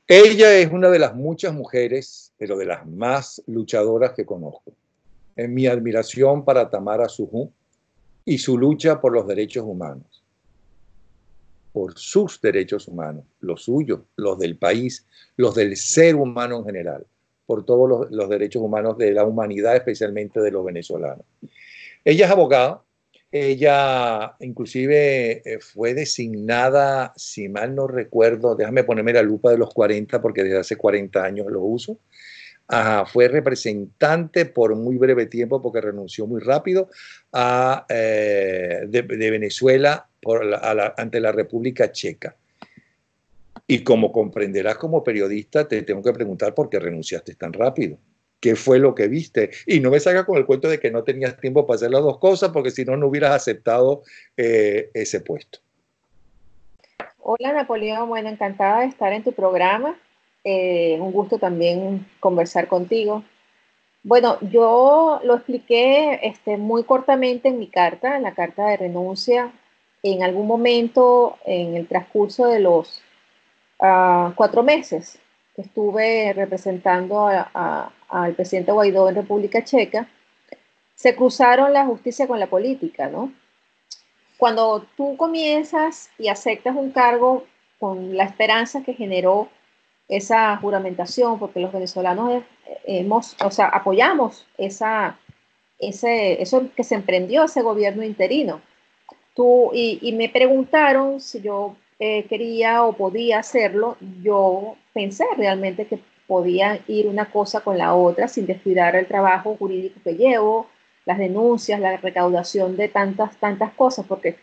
Ella es una de las muchas mujeres, pero de las más luchadoras que conozco. En mi admiración para Tamara Sujú y su lucha por los derechos humanos, por sus derechos humanos, los suyos, los del país, los del ser humano en general, por todos los derechos humanos de la humanidad, especialmente de los venezolanos. Ella es abogada, ella inclusive fue designada, si mal no recuerdo, déjame ponerme la lupa de los 40 porque desde hace 40 años lo uso. Fue representante por muy breve tiempo porque renunció muy rápido de Venezuela ante la República Checa. Y como comprenderás como periodista, te tengo que preguntar por qué renunciaste tan rápido. ¿Qué fue lo que viste? Y no me salgas con el cuento de que no tenías tiempo para hacer las dos cosas, porque si no, no hubieras aceptado ese puesto. Hola Napoleón, bueno, encantada de estar en tu programa. Un gusto también conversar contigo. Bueno, yo lo expliqué muy cortamente en mi carta, en la carta de renuncia. En algún momento, en el transcurso de los 4 meses que estuve representando al presidente Guaidó en República Checa, se cruzaron la justicia con la política, ¿no? Cuando tú comienzas y aceptas un cargo con la esperanza que generó esa juramentación, porque los venezolanos o sea, apoyamos eso que se emprendió ese gobierno interino. Y me preguntaron si yo quería o podía hacerlo. Yo pensé realmente que podía ir una cosa con la otra sin descuidar el trabajo jurídico que llevo, las denuncias, la recaudación de tantas cosas, porque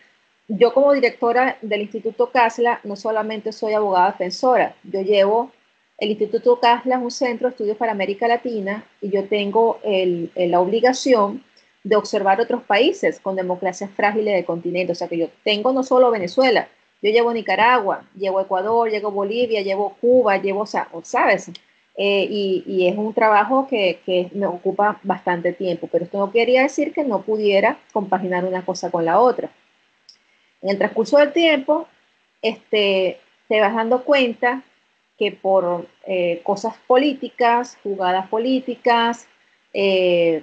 yo como directora del Instituto CASLA no solamente soy abogada defensora, yo llevo el Instituto CASLA, es un centro de estudios para América Latina, y yo tengo la obligación de observar otros países con democracias frágiles del continente. O sea que yo tengo no solo Venezuela, yo llevo Nicaragua, llevo Ecuador, llevo Bolivia, llevo Cuba, llevo, o sea, ¿sabes? Y es un trabajo que me ocupa bastante tiempo, pero esto no quería decir que no pudiera compaginar una cosa con la otra. En el transcurso del tiempo, te vas dando cuenta que por cosas políticas, jugadas políticas, eh,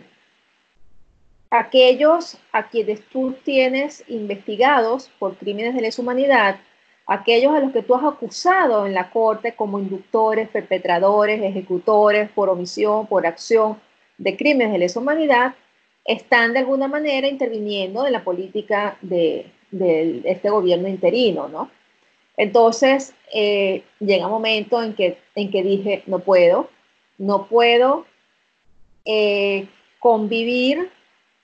aquellos a quienes tú tienes investigados por crímenes de lesa humanidad, aquellos a los que tú has acusado en la corte como inductores, perpetradores, ejecutores por omisión, por acción de crímenes de lesa humanidad, están de alguna manera interviniendo en la política de este gobierno interino, ¿no? Entonces, llega un momento en que dije, no puedo convivir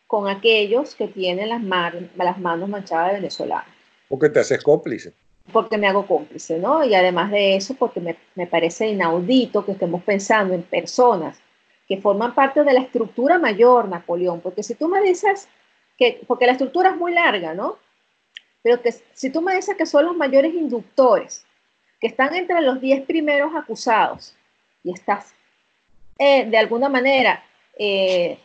con aquellos que tienen las manos manchadas de venezolanos, Porque te haces cómplice. porque me hago cómplice, ¿no? Y además de eso, porque me parece inaudito que estemos pensando en personas que forman parte de la estructura mayor, Napoleón, porque si tú me dices porque la estructura es muy larga, ¿no? Pero que si tú me dices que son los mayores inductores, que están entre los 10 primeros acusados, y estás de alguna manera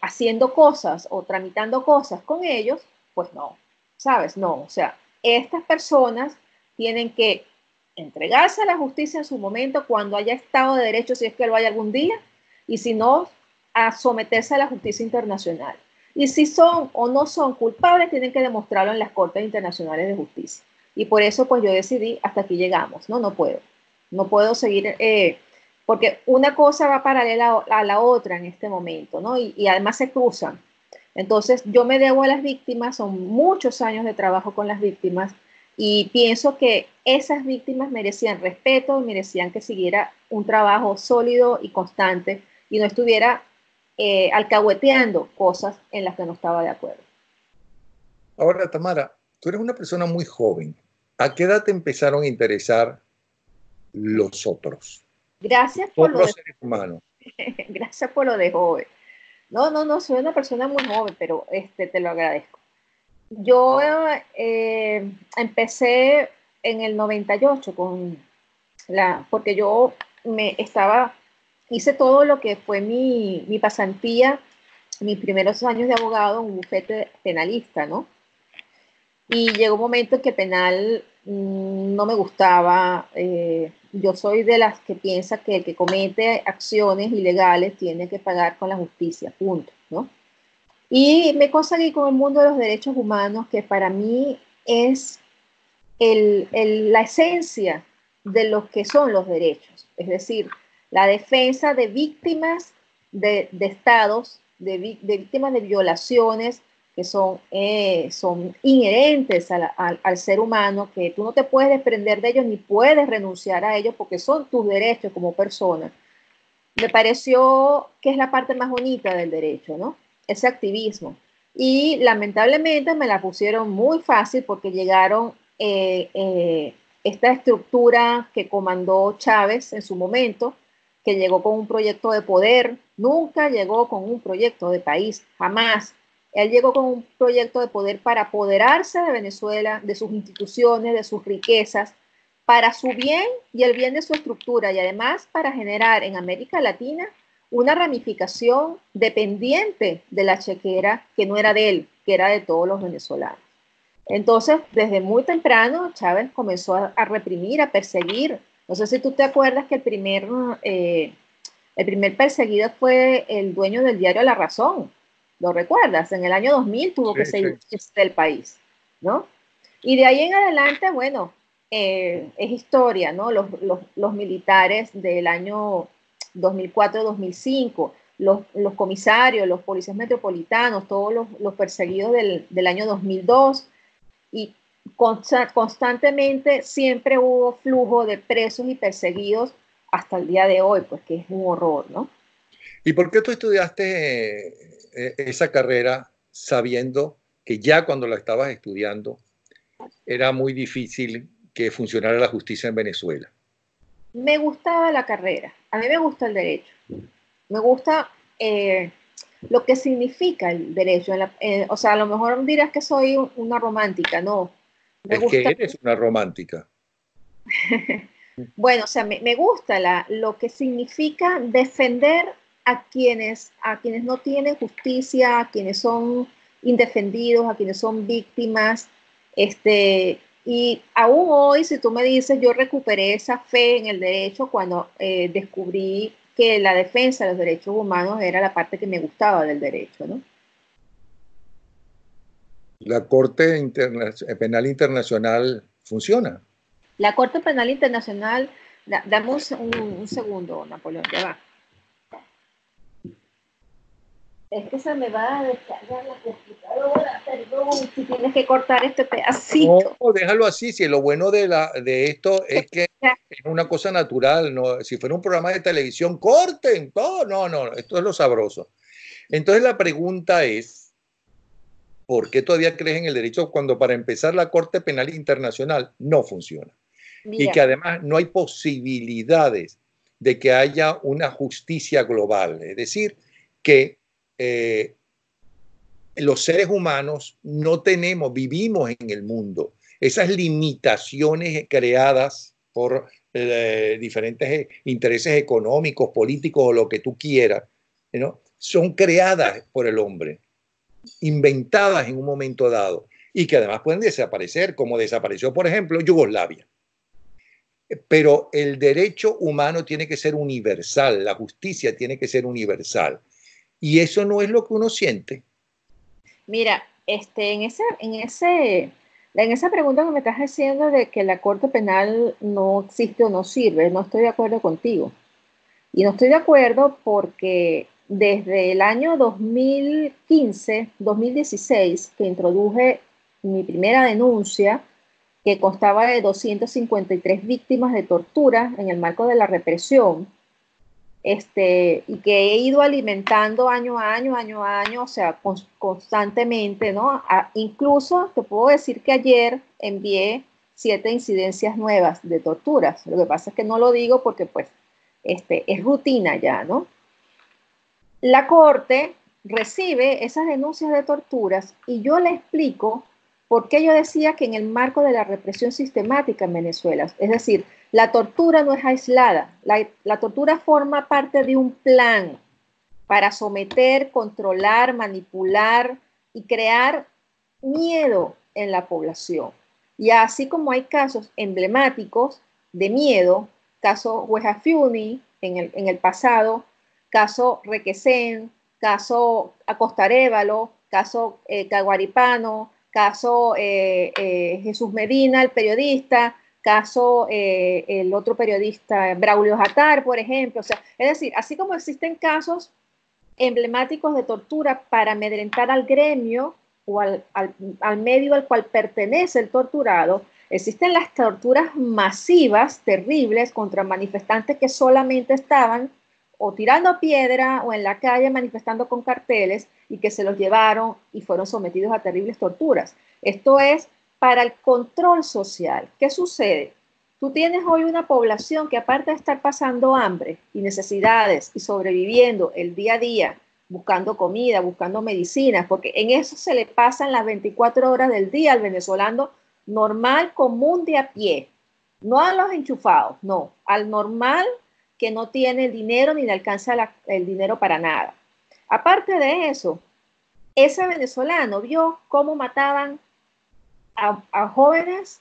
haciendo cosas o tramitando cosas con ellos, pues no, ¿sabes? No, o sea, estas personas tienen que entregarse a la justicia en su momento cuando haya Estado de Derecho, si es que lo hay algún día, y si no, a someterse a la justicia internacional. Y si son o no son culpables, tienen que demostrarlo en las Cortes Internacionales de Justicia. Y por eso, pues yo decidí, hasta aquí llegamos, ¿no? No puedo seguir porque una cosa va paralela a la otra en este momento, ¿no? Y además se cruzan. Entonces, yo me debo a las víctimas, son muchos años de trabajo con las víctimas, y pienso que esas víctimas merecían respeto, merecían que siguiera un trabajo sólido y constante y no estuviera alcahueteando cosas en las que no estaba de acuerdo. Ahora, Tamara, tú eres una persona muy joven. ¿A qué edad te empezaron a interesar los otros? Gracias por lo Otros de, seres humanos. gracias por lo de joven. No, soy una persona muy joven, pero te lo agradezco. Yo empecé en el 98 porque yo hice todo lo que fue mi pasantía, mis primeros años de abogado en un bufete penalista, ¿no? Y llegó un momento en que penal no me gustaba. Yo soy de las que piensa que el que comete acciones ilegales tiene que pagar con la justicia, punto, ¿no? Y me conseguí con el mundo de los derechos humanos, que para mí es la esencia de lo que son los derechos, es decir, la defensa de víctimas de estados, de víctimas de violaciones que son inherentes al ser humano, que tú no te puedes desprender de ellos ni puedes renunciar a ellos porque son tus derechos como persona. Me pareció que es la parte más bonita del derecho, ¿no? Ese activismo. Y lamentablemente me la pusieron muy fácil porque llegaron esta estructura que comandó Chávez en su momento, que llegó con un proyecto de poder, nunca llegó con un proyecto de país, jamás. Él llegó con un proyecto de poder para apoderarse de Venezuela, de sus instituciones, de sus riquezas, para su bien y el bien de su estructura, y además para generar en América Latina una ramificación dependiente de la chequera que no era de él, que era de todos los venezolanos. Entonces, desde muy temprano, Chávez comenzó a reprimir, a perseguir. No sé si tú te acuerdas que el primer perseguido fue el dueño del diario La Razón. ¿Lo recuerdas? En el año 2000 tuvo que salir del país, ¿no? Y de ahí en adelante, bueno, es historia, ¿no? Los militares del año 2004-2005, los comisarios, los policías metropolitanos, todos los perseguidos del año 2002, y constantemente siempre hubo flujo de presos y perseguidos hasta el día de hoy, pues que es un horror, ¿no? ¿Y por qué tú estudiaste esa carrera sabiendo que ya cuando la estabas estudiando era muy difícil que funcionara la justicia en Venezuela? Me gustaba la carrera, a mí me gusta el derecho, me gusta lo que significa el derecho. O sea, a lo mejor dirás que soy una romántica, no. Me Es que gusta. eres una romántica. Bueno, o sea, me gusta lo que significa defender a quienes no tienen justicia, a quienes son indefendidos, a quienes son víctimas. Y aún hoy, si tú me dices, yo recuperé esa fe en el derecho cuando descubrí que la defensa de los derechos humanos era la parte que me gustaba del derecho, ¿no? La Corte Penal Internacional funciona. La Corte Penal Internacional, dame un segundo, Napoleón, ya va. Es que se me va a descargar la computadora, perdón, si tienes que cortar este pedacito. No, déjalo así. Si lo bueno de esto es que es una cosa natural. No, si fuera un programa de televisión, corten. No, esto es lo sabroso. Entonces la pregunta es, ¿por qué todavía crees en el derecho cuando para empezar la Corte Penal Internacional no funciona? Mira, Y que además no hay posibilidades de que haya una justicia global. Es decir, que los seres humanos no vivimos en el mundo. Esas limitaciones creadas por diferentes intereses económicos, políticos o lo que tú quieras, ¿no? Son creadas por el hombre, inventadas en un momento dado y que además pueden desaparecer, como desapareció, por ejemplo, Yugoslavia. Pero el derecho humano tiene que ser universal, la justicia tiene que ser universal. Y eso no es lo que uno siente. mira, en esa pregunta que me estás haciendo de que la Corte Penal no existe o no sirve, no estoy de acuerdo contigo. Y no estoy de acuerdo porque desde el año 2015, 2016, que introduje mi primera denuncia, que constaba de 253 víctimas de tortura en el marco de la represión, y que he ido alimentando año a año, o sea, constantemente, ¿no? Incluso te puedo decir que ayer envié 7 incidencias nuevas de torturas. Lo que pasa es que no lo digo porque, pues, es rutina ya, ¿no? La Corte recibe esas denuncias de torturas y yo le explico por qué yo decía que en el marco de la represión sistemática en Venezuela, es decir, la tortura no es aislada, la tortura forma parte de un plan para someter, controlar, manipular y crear miedo en la población. Y así como hay casos emblemáticos de miedo, caso Huejafiuni en el pasado, caso Requesén, caso Acostarévalo, caso Caguaripano, caso Jesús Medina, el periodista, caso el otro periodista, Braulio Jatar, por ejemplo. O sea, es decir, así como existen casos emblemáticos de tortura para amedrentar al gremio o al medio al cual pertenece el torturado, existen las torturas masivas, terribles, contra manifestantes que solamente estaban o tirando piedra o en la calle manifestando con carteles y que se los llevaron y fueron sometidos a terribles torturas. Esto es para el control social. ¿Qué sucede? Tú tienes hoy una población que aparte de estar pasando hambre y necesidades y sobreviviendo el día a día, buscando comida, buscando medicinas, porque en eso se le pasan las 24 horas del día al venezolano normal, común, de a pie. No a los enchufados, no, al normal que no tiene el dinero ni le alcanza el dinero para nada. Aparte de eso, ese venezolano vio cómo mataban a jóvenes,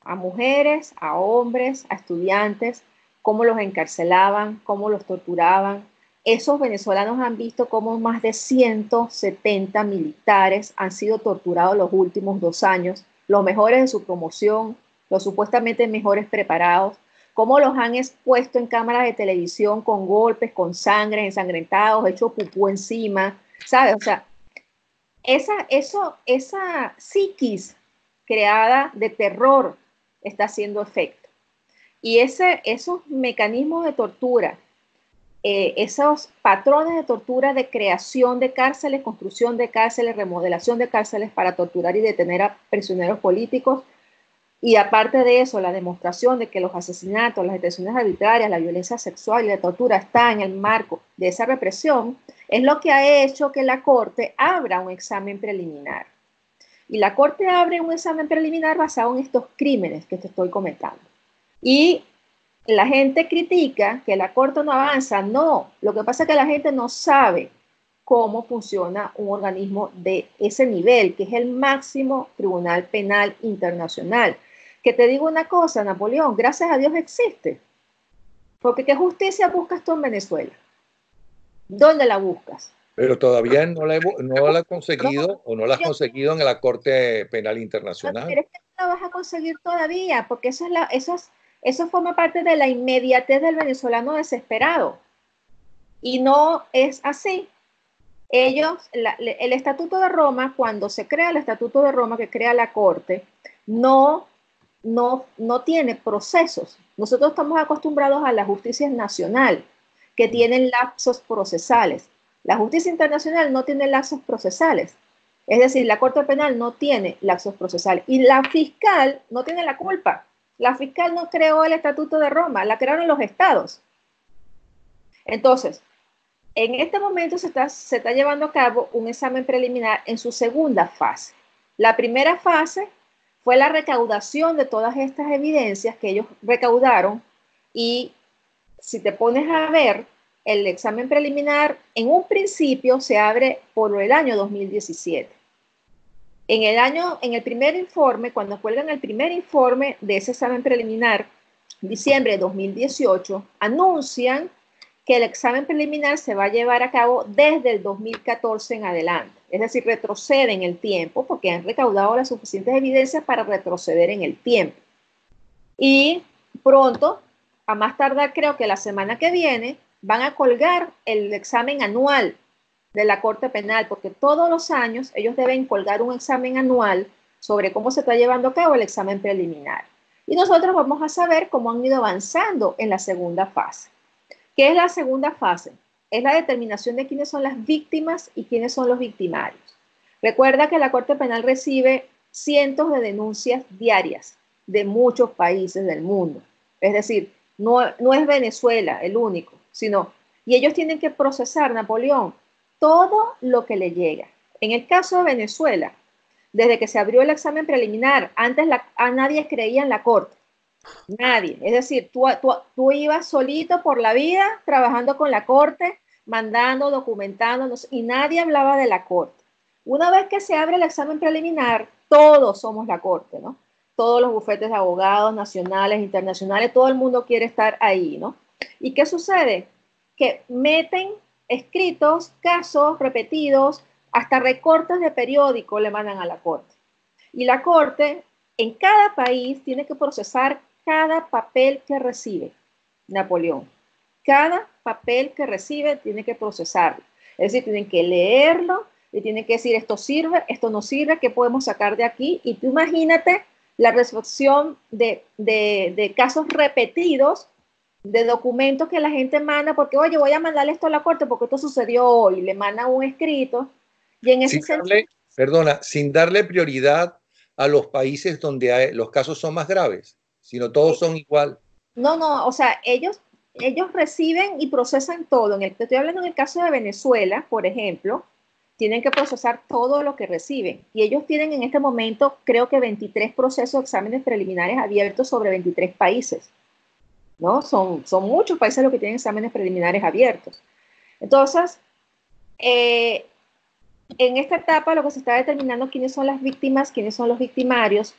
a mujeres, a hombres, a estudiantes, cómo los encarcelaban, cómo los torturaban. Esos venezolanos han visto cómo más de 170 militares han sido torturados los últimos 2 años, los mejores de su promoción, los supuestamente mejores preparados, cómo los han expuesto en cámaras de televisión con golpes, con sangre, ensangrentados, hecho pupú encima, ¿sabes? O sea, esa psiquis creada de terror está haciendo efecto. Y esos mecanismos de tortura, esos patrones de tortura de creación de cárceles, construcción de cárceles, remodelación de cárceles para torturar y detener a prisioneros políticos, y aparte de eso, la demostración de que los asesinatos, las detenciones arbitrarias, la violencia sexual y la tortura está en el marco de esa represión, es lo que ha hecho que la Corte abra un examen preliminar. Y la Corte abre un examen preliminar basado en estos crímenes que te estoy comentando. Y la gente critica que la Corte no avanza. No, lo que pasa es que la gente no sabe cómo funciona un organismo de ese nivel, que es el máximo Tribunal Penal Internacional. Que te digo una cosa, Napoleón, gracias a Dios existe. Porque ¿qué justicia buscas tú en Venezuela? ¿Dónde la buscas? Pero todavía no la ha conseguido o no la has conseguido en la Corte Penal Internacional. Pero es que no la vas a conseguir todavía, porque eso forma parte de la inmediatez del venezolano desesperado. Y no es así. El Estatuto de Roma, cuando se crea el Estatuto de Roma, que crea la Corte, no tiene procesos. Nosotros estamos acostumbrados a la justicia nacional, que tienen lapsos procesales. La justicia internacional no tiene lapsos procesales. Es decir, la Corte Penal no tiene lapsos procesales. Y la fiscal no tiene la culpa. La fiscal no creó el Estatuto de Roma, la crearon los estados. Entonces, en este momento se está llevando a cabo un examen preliminar en su segunda fase. La primera fase fue la recaudación de todas estas evidencias que ellos recaudaron, y si te pones a ver, el examen preliminar en un principio se abre por el año 2017. En el primer informe, cuando cuelgan el primer informe de ese examen preliminar, diciembre de 2018, anuncian que el examen preliminar se va a llevar a cabo desde el 2014 en adelante. Es decir, retroceden en el tiempo porque han recaudado las suficientes evidencias para retroceder en el tiempo. Y pronto, a más tardar creo que la semana que viene, van a colgar el examen anual de la Corte Penal, porque todos los años ellos deben colgar un examen anual sobre cómo se está llevando a cabo el examen preliminar. Y nosotros vamos a saber cómo han ido avanzando en la segunda fase. ¿Qué es la segunda fase? Es la determinación de quiénes son las víctimas y quiénes son los victimarios. Recuerda que la Corte Penal recibe cientos de denuncias diarias de muchos países del mundo. Es decir, no es Venezuela el único, sino, y ellos tienen que procesar, Napoleón, todo lo que le llega. En el caso de Venezuela, desde que se abrió el examen preliminar, antes a nadie creía en la Corte. Nadie. Es decir, tú ibas solito por la vida trabajando con la Corte, mandando, documentando, y nadie hablaba de la Corte. Una vez que se abre el examen preliminar, todos somos la Corte, ¿no? todos los bufetes de abogados nacionales, internacionales, todo el mundo quiere estar ahí, ¿no? ¿Y qué sucede? Que meten escritos, casos repetidos, hasta recortes de periódico le mandan a la Corte. Y la Corte, en cada país, tiene que procesar cada papel que recibe Napoleón. Cada papel que recibe tiene que procesarlo. Es decir, tienen que leerlo, le tienen que decir esto sirve, esto no sirve, qué podemos sacar de aquí. Y tú imagínate la resolución de casos repetidos, de documentos que la gente manda, porque oye, voy a mandarle esto a la Corte porque esto sucedió hoy, le mandan un escrito. Y en ese sentido, sin darle prioridad a los países donde los casos son más graves, sino todos son igual. No, o sea, ellos reciben y procesan todo. Te estoy hablando en el caso de Venezuela, por ejemplo, tienen que procesar todo lo que reciben. Y ellos tienen en este momento, creo que 23 procesos de exámenes preliminares abiertos sobre 23 países, ¿no? Son muchos países los que tienen exámenes preliminares abiertos. Entonces, en esta etapa lo que se está determinando quiénes son las víctimas, quiénes son los victimarios.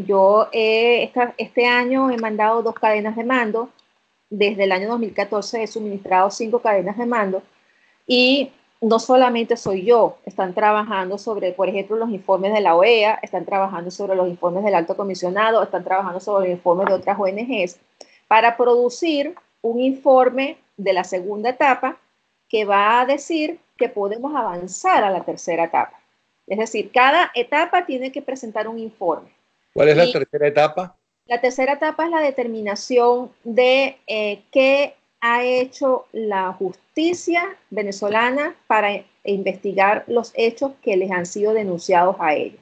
Yo este año he mandado 2 cadenas de mando. Desde el año 2014 he suministrado 5 cadenas de mando y no solamente soy yo, están trabajando sobre, por ejemplo, los informes de la OEA, están trabajando sobre los informes del Alto Comisionado, están trabajando sobre los informes de otras ONGs para producir un informe de la segunda etapa que va a decir que podemos avanzar a la tercera etapa. Es decir, cada etapa tiene que presentar un informe. ¿Cuál es la tercera etapa? La tercera etapa es la determinación de qué ha hecho la justicia venezolana para investigar los hechos que les han sido denunciados a ellos.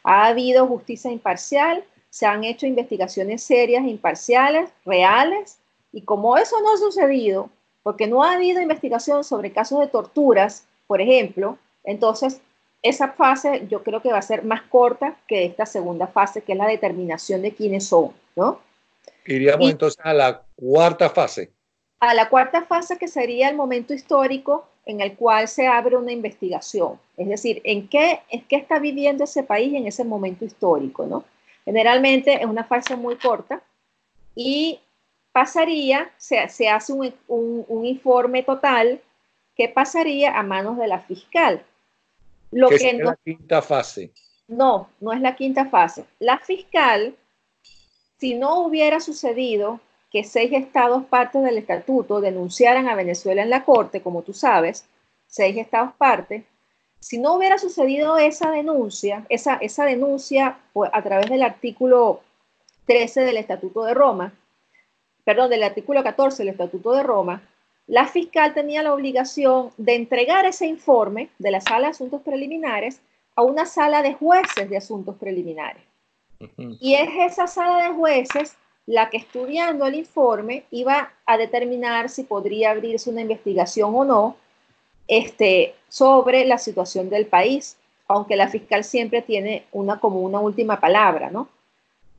Ha habido justicia imparcial, se han hecho investigaciones serias, imparciales, reales, y como eso no ha sucedido, porque no ha habido investigación sobre casos de torturas, por ejemplo, entonces esa fase yo creo que va a ser más corta que esta segunda fase, que es la determinación de quiénes son, ¿no? Iríamos entonces a la cuarta fase. A la cuarta fase, que sería el momento histórico en el cual se abre una investigación. Es decir, ¿en qué está viviendo ese país en ese momento histórico, ¿no? Generalmente es una fase muy corta y pasaría, se hace un informe total que pasaría a manos de la fiscal. Lo que es la quinta fase. No es la quinta fase. La fiscal, si no hubiera sucedido que 6 estados partes del estatuto denunciaran a Venezuela en la Corte, como tú sabes, 6 estados partes, si no hubiera sucedido esa denuncia pues, a través del artículo 13 del Estatuto de Roma, perdón, del artículo 14 del Estatuto de Roma, la fiscal tenía la obligación de entregar ese informe de la Sala de Asuntos Preliminares a una sala de jueces de asuntos preliminares. Y es esa sala de jueces la que, estudiando el informe, iba a determinar si podría abrirse una investigación o no sobre la situación del país, aunque la fiscal siempre tiene como una última palabra, ¿no?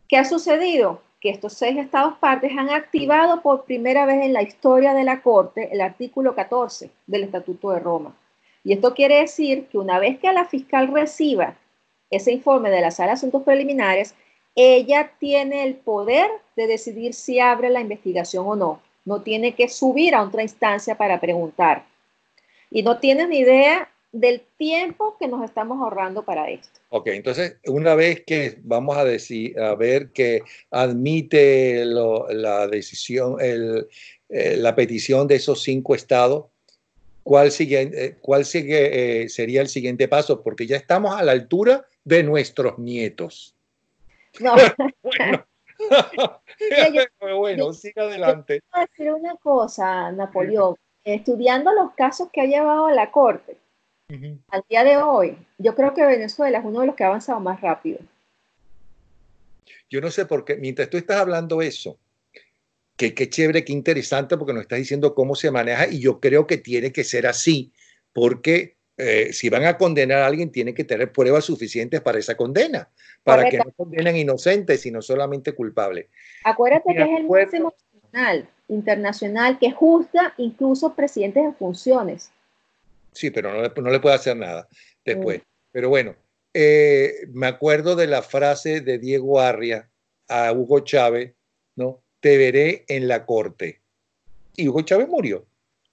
¿Qué ha sucedido? Que estos 6 estados partes han activado por primera vez en la historia de la Corte el artículo 14 del Estatuto de Roma. Y esto quiere decir que una vez que la fiscal reciba ese informe de la Sala de Asuntos Preliminares, ella tiene el poder de decidir si abre la investigación o no. No tiene que subir a otra instancia para preguntar. Y no tienes ni idea del tiempo que nos estamos ahorrando para esto. Ok, entonces una vez que vamos a ver que admite la decisión, la petición de esos 5 estados, ¿cuál sería el siguiente paso? Porque ya estamos a la altura de nuestros nietos. No. Bueno, siga adelante. Yo voy a decir una cosa, Napoleón. Estudiando los casos que ha llevado a la Corte, al día de hoy, yo creo que Venezuela es uno de los que ha avanzado más rápido. Yo no sé por qué, mientras tú estás hablando eso, qué chévere, qué interesante, porque nos estás diciendo cómo se maneja, y yo creo que tiene que ser así, porque si van a condenar a alguien, tiene que tener pruebas suficientes para esa condena, para que no condenen inocentes, sino solamente culpables. Acuérdate que es el máximo internacional que juzga incluso presidentes en funciones. Sí, pero no le puede hacer nada después. Pero bueno, me acuerdo de la frase de Diego Arria a Hugo Chávez, ¿no? Te veré en la corte. Y Hugo Chávez murió,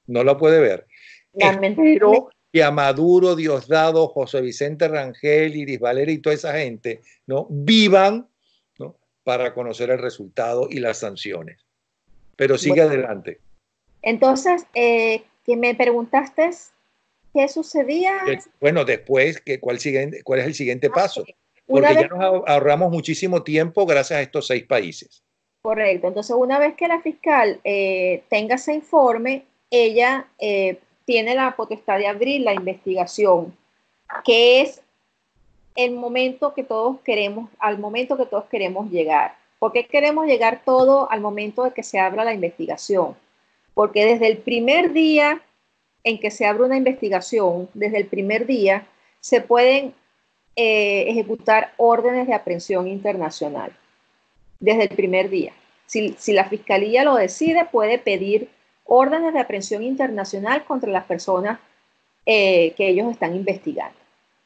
no la puede ver. Espero que a Maduro, Diosdado, José Vicente Rangel, Iris Valera y toda esa gente, ¿no? Vivan, ¿no? Para conocer el resultado y las sanciones. Pero sigue adelante. Entonces, que me preguntaste qué sucedía. Bueno, después, ¿cuál es el siguiente paso? Porque ya nos ahorramos muchísimo tiempo gracias a estos 6 países. Correcto. Entonces, una vez que la fiscal tenga ese informe, ella tiene la potestad de abrir la investigación, que es el momento que todos queremos, al momento que todos queremos llegar. ¿Por qué queremos llegar todo al momento de que se abra la investigación? Porque desde el primer día en que se abre una investigación, desde el primer día, se pueden ejecutar órdenes de aprehensión internacional. Desde el primer día. Si la fiscalía lo decide, puede pedir órdenes de aprehensión internacional contra las personas que ellos están investigando.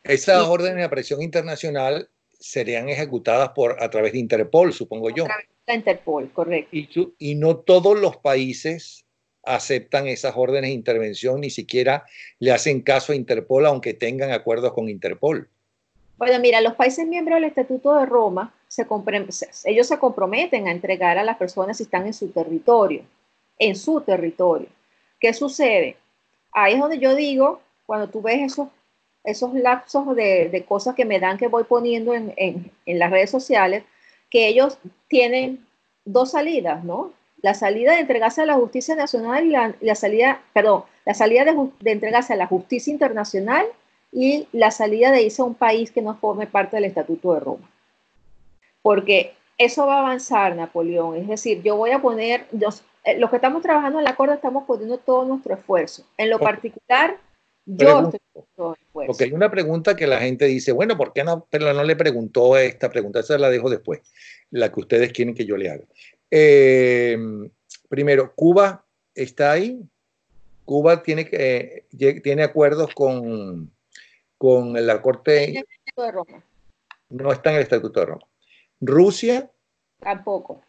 Esas órdenes de aprehensión internacional serían ejecutadas a través de Interpol, supongo yo. A través de Interpol, correcto. Y no todos los países aceptan esas órdenes de intervención, ni siquiera le hacen caso a Interpol, aunque tengan acuerdos con Interpol. Bueno, mira, los países miembros del Estatuto de Roma, ellos se comprometen a entregar a las personas si están en su territorio. En su territorio. ¿Qué sucede? Ahí es donde yo digo, cuando tú ves esos lapsos de cosas que me dan, que voy poniendo en las redes sociales, que ellos tienen 2 salidas, ¿no? La salida de entregarse a la justicia nacional y la salida de entregarse a la justicia internacional y la salida de irse a un país que no forme parte del Estatuto de Roma. Porque eso va a avanzar, Napoleón. Es decir, yo voy a poner, los que estamos trabajando en la Corte estamos poniendo todo nuestro esfuerzo. En lo particular, yo estoy poniendo todo el esfuerzo. Porque hay una pregunta que la gente dice, bueno, ¿por qué no? Pero no le preguntó esta pregunta, esa la dejo después, la que ustedes quieren que yo le haga. Primero, ¿Cuba está ahí? ¿Cuba tiene acuerdos con la Corte? De Roma. No está en el Estatuto de Roma. ¿Rusia? Tampoco.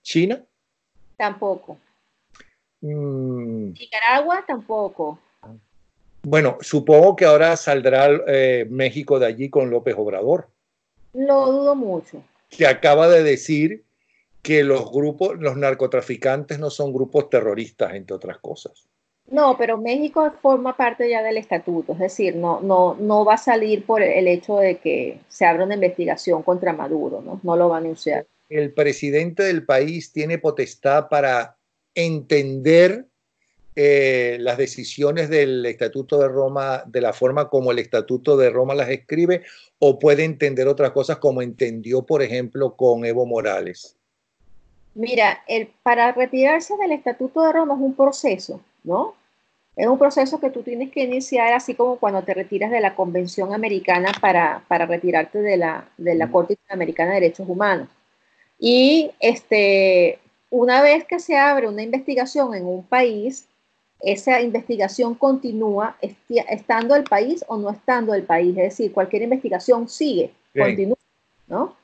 ¿China? Tampoco. Nicaragua tampoco. Bueno, supongo que ahora saldrá México de allí con López Obrador. Lo dudo mucho. Que acaba de decir que los narcotraficantes no son grupos terroristas, entre otras cosas. No, pero México forma parte ya del estatuto, es decir, no va a salir por el hecho de que se abra una investigación contra Maduro, no lo va a anunciar. El presidente del país tiene potestad para entender las decisiones del Estatuto de Roma de la forma como el Estatuto de Roma las escribe, o puede entender otras cosas como entendió, por ejemplo, con Evo Morales. Mira, para retirarse del Estatuto de Roma es un proceso, ¿no? Es un proceso que tú tienes que iniciar, así como cuando te retiras de la Convención Americana para retirarte de la Corte Interamericana de Derechos Humanos. Y una vez que se abre una investigación en un país, esa investigación continúa estando el país o no estando el país. Es decir, cualquier investigación sigue, continúa, ¿no?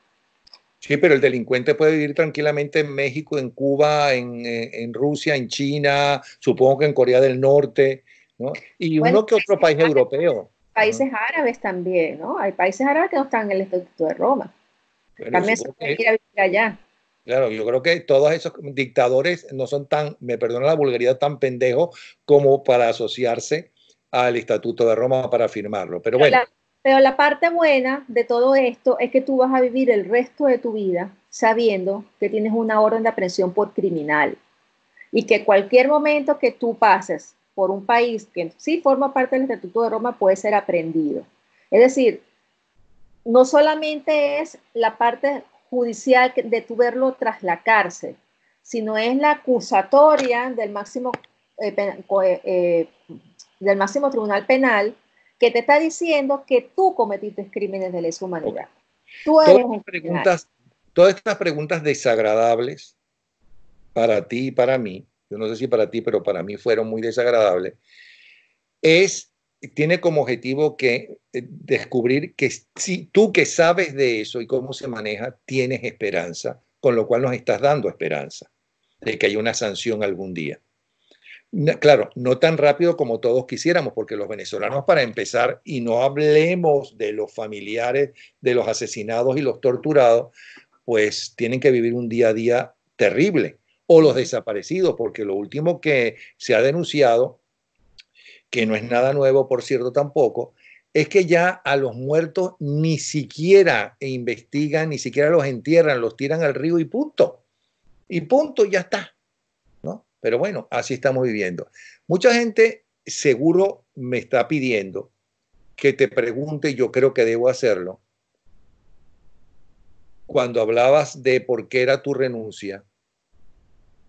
Sí, pero el delincuente puede vivir tranquilamente en México, en Cuba, en Rusia, en China, supongo que en Corea del Norte, ¿no? Y uno que otro país europeo. Países árabes también, ¿no? Hay países árabes que no están en el Estatuto de Roma. Bueno, también se puede ir a vivir allá. Claro, yo creo que todos esos dictadores no son tan, me perdona la vulgaridad, tan pendejos como para asociarse al Estatuto de Roma para firmarlo. Pero bueno. Pero la parte buena de todo esto es que tú vas a vivir el resto de tu vida sabiendo que tienes una orden de aprehensión por criminal y que cualquier momento que tú pases por un país que sí forma parte del Estatuto de Roma puede ser aprehendido. Es decir, no solamente es la parte judicial de tu verlo tras la cárcel, sino es la acusatoria del máximo tribunal penal que te está diciendo que tú cometiste crímenes de lesa humanidad. Tú eres todas estas preguntas desagradables para ti y para mí, yo no sé si para ti, pero para mí fueron muy desagradables, es tiene como objetivo que descubrir que si tú que sabes de eso y cómo se maneja, tienes esperanza, con lo cual nos estás dando esperanza de que haya una sanción algún día. Claro, no tan rápido como todos quisiéramos, porque los venezolanos, para empezar, y no hablemos de los familiares de los asesinados y los torturados, pues tienen que vivir un día a día terrible, o los desaparecidos, porque lo último que se ha denunciado, que no es nada nuevo, por cierto, tampoco, es que ya a los muertos ni siquiera investigan, ni siquiera los entierran, los tiran al río y punto, ya está, ¿no? Pero bueno, así estamos viviendo. Mucha gente seguro me está pidiendo que te pregunte, yo creo que debo hacerlo, cuando hablabas de por qué era tu renuncia,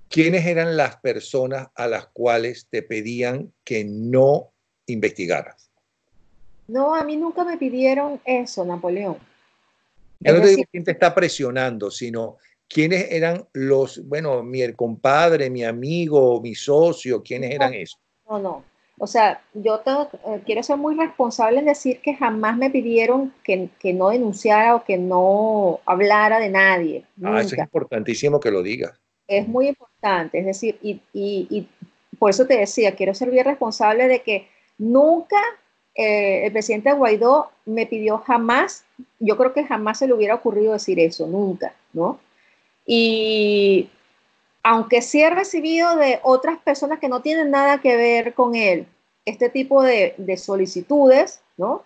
¿quiénes eran las personas a las cuales te pedían que no investigaras? No, a mí nunca me pidieron eso, Napoleón. Ya Es no te digo decir, quién te está presionando, sino quiénes eran los, bueno, mi compadre, mi amigo, mi socio, quiénes eran esos. no, no. O sea, quiero ser muy responsable en decir que jamás me pidieron que no denunciara o que no hablara de nadie, Ah, eso es nunca. importantísimo que lo digas. Es muy importante, es decir, y por eso te decía, quiero ser bien responsable de que nunca el presidente Guaidó me pidió jamás, yo creo que jamás se le hubiera ocurrido decir eso, nunca, ¿no? Y aunque sí he recibido de otras personas que no tienen nada que ver con él, este tipo de solicitudes, ¿no?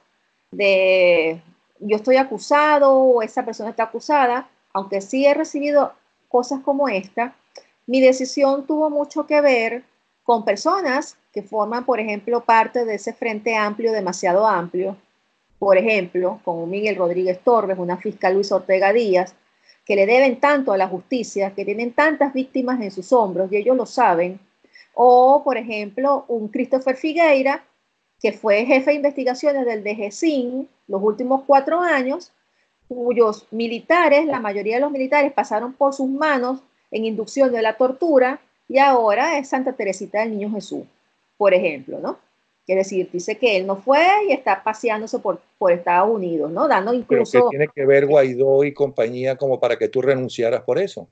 De yo estoy acusado o esa persona está acusada, aunque sí he recibido cosas como esta, mi decisión tuvo mucho que ver con personas que forman, por ejemplo, parte de ese frente amplio, demasiado amplio, por ejemplo, con un Miguel Rodríguez Torres, una fiscal Luis Ortega Díaz, que le deben tanto a la justicia, que tienen tantas víctimas en sus hombros y ellos lo saben, o por ejemplo, un Christopher Figueira, que fue jefe de investigaciones del DGCIN los últimos 4 años, cuyos militares, la mayoría de los militares pasaron por sus manos en inducción de la tortura y ahora es Santa Teresita del Niño Jesús, por ejemplo, ¿no? Es decir, dice que él no fue y está paseándose por Estados Unidos, ¿no? Dando Pero ¿qué incluso... tiene que ver Guaidó y compañía como para que tú renunciaras por eso?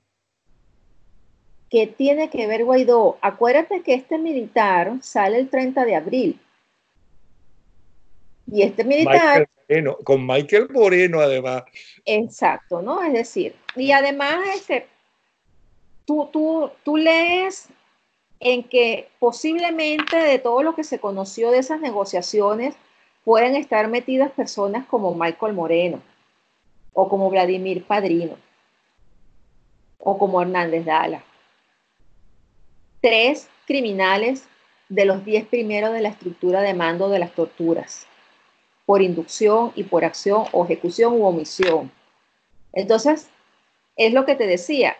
¿Qué tiene que ver Guaidó? Acuérdate que este militar sale el 30 de abril y este militar, Michael Moreno, con Michael Moreno además. exacto, ¿no? Es decir, y además tú lees en que posiblemente de todo lo que se conoció de esas negociaciones pueden estar metidas personas como Michael Moreno o como Vladimir Padrino o como Hernández Dala. 3 criminales de los 10 primeros de la estructura de mando de las torturas, por inducción y por acción o ejecución u omisión. Entonces, es lo que te decía,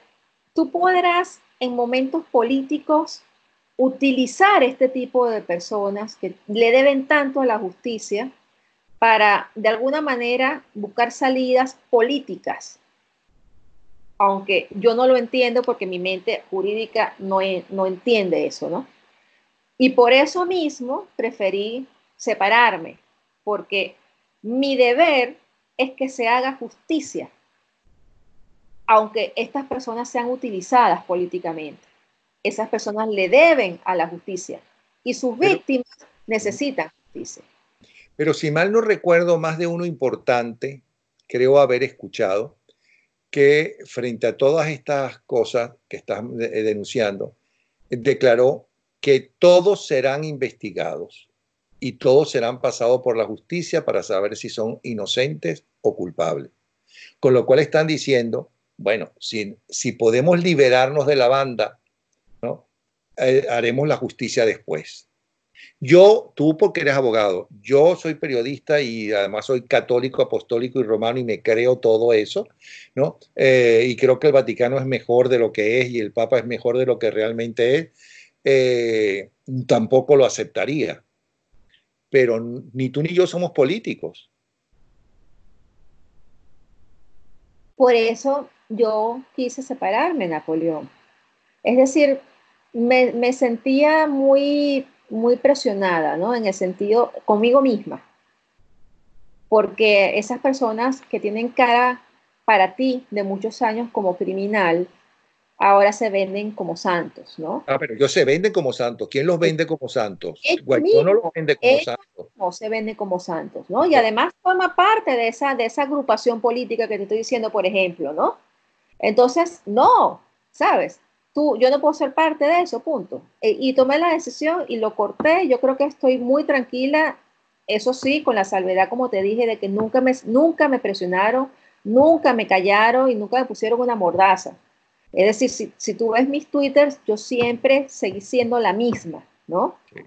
tú podrás en momentos políticos utilizar este tipo de personas que le deben tanto a la justicia para, de alguna manera, buscar salidas políticas, aunque yo no lo entiendo porque mi mente jurídica no entiende eso, ¿no? Y por eso mismo preferí separarme, porque mi deber es que se haga justicia, aunque estas personas sean utilizadas políticamente. Esas personas le deben a la justicia y sus Pero, víctimas necesitan justicia. pero si mal no recuerdo, más de uno importante, creo haber escuchado, que frente a todas estas cosas que estás denunciando, declaró que todos serán investigados y todos serán pasados por la justicia para saber si son inocentes o culpables. Con lo cual están diciendo, bueno, si podemos liberarnos de la banda, ¿no? Haremos la justicia después. Tú porque eres abogado, yo soy periodista y además soy católico, apostólico y romano y me creo todo eso, ¿no? Y creo que el Vaticano es mejor de lo que es y el Papa es mejor de lo que realmente es. Tampoco lo aceptaría. Pero ni tú ni yo somos políticos. Por eso yo quise separarme, Napoleón. Es decir, me sentía muy muy presionada, ¿no? En el sentido, conmigo misma, porque esas personas que tienen cara para ti de muchos años como criminal, ahora se venden como santos, ¿no? Ah, pero ellos se venden como santos. ¿Quién los vende como santos? Guaidó no los Mismos, vende como ellos santos. no se venden como santos, ¿no? Y además forma parte de esa agrupación política que te estoy diciendo, por ejemplo, ¿no? Entonces, no, ¿sabes? Yo no puedo ser parte de eso, punto. Y tomé la decisión y lo corté. Yo creo que estoy muy tranquila, eso sí, con la salvedad, como te dije, de que nunca me presionaron, nunca me callaron y nunca me pusieron una mordaza. Es decir, si tú ves mis twitters, yo siempre seguí siendo la misma, ¿no? Sí.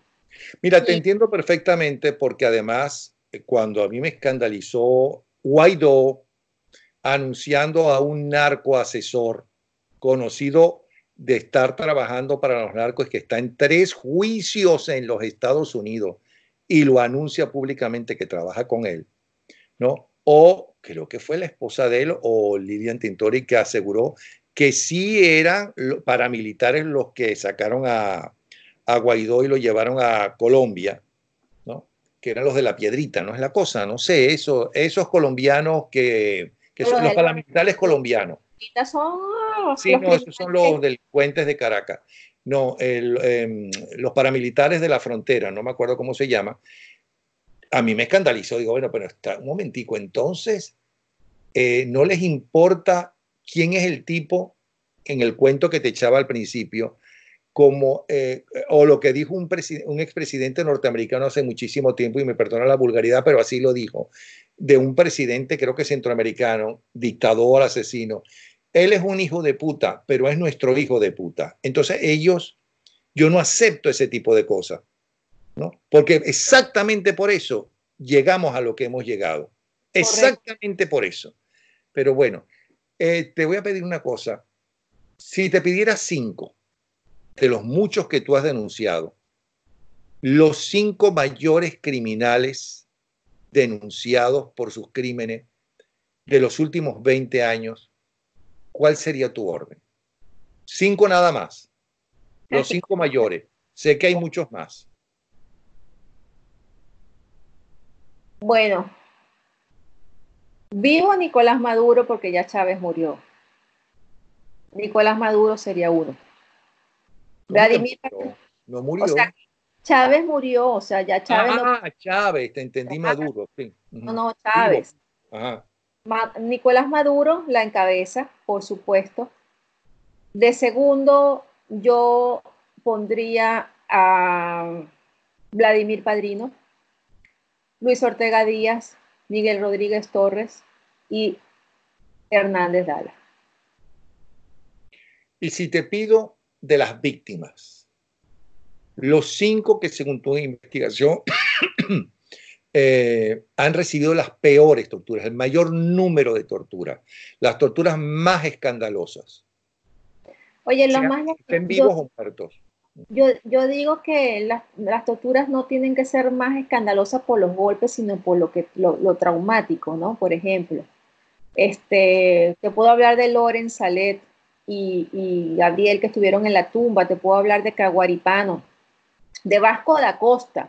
Mira, te Y entiendo perfectamente porque además, cuando a mí me escandalizó Guaidó anunciando a un narco asesor conocido de estar trabajando para los narcos que está en 3 juicios en los Estados Unidos y lo anuncia públicamente que trabaja con él, ¿no? O creo que fue la esposa de él o Lilian Tintori que aseguró que sí eran paramilitares los que sacaron a Guaidó y lo llevaron a Colombia, ¿no? Que eran los de la piedrita, ¿no? Es la cosa, no sé, esos colombianos que son los los de la paramilitares colombianos. son Sí, los no, esos son los criminales. delincuentes de Caracas. No, los paramilitares de la frontera, no me acuerdo cómo se llama. A mí me escandalizó, digo, bueno, pero está un momentico, entonces, no les importa quién es el tipo en el cuento que te echaba al principio, como, o lo que dijo un expresidente norteamericano hace muchísimo tiempo, y me perdona la vulgaridad, pero así lo dijo, de un presidente, creo que centroamericano, dictador, asesino. Él es un hijo de puta, pero es nuestro hijo de puta. Entonces yo no acepto ese tipo de cosas, ¿no? Porque exactamente por eso llegamos a lo que hemos llegado. Correcto. Exactamente por eso. Pero bueno, te voy a pedir una cosa. Si te pidiera 5 de los muchos que tú has denunciado, los 5 mayores criminales denunciados por sus crímenes de los últimos 20 años, ¿cuál sería tu orden? 5 nada más, los 5 mayores. Sé que hay muchos más. Bueno, vivo Nicolás Maduro porque ya Chávez murió. Nicolás Maduro sería uno. ¿Cómo que Vladimir, murió? No o sea, murió. Chávez murió, o sea, ya Chávez no. Ah, Chávez, te entendí Maduro, sí. No, Uh-huh. no, Vivo. Chávez. Ajá. Nicolás Maduro la encabeza, por supuesto. De segundo, yo pondría a Vladimir Padrino, Luis Ortega Díaz, Miguel Rodríguez Torres y Hernández Dala. Y si te pido de las víctimas, los 5 que según tu investigación han recibido las peores torturas, el mayor número de torturas, las torturas más escandalosas, Oye, sean estén vivos o muertos. yo digo que las torturas no tienen que ser más escandalosas por los golpes, sino por lo traumático, ¿no? Por ejemplo, te puedo hablar de Loren Salet y Gabriel que estuvieron en la tumba, te puedo hablar de Caguaripano, de Vasco da Costa,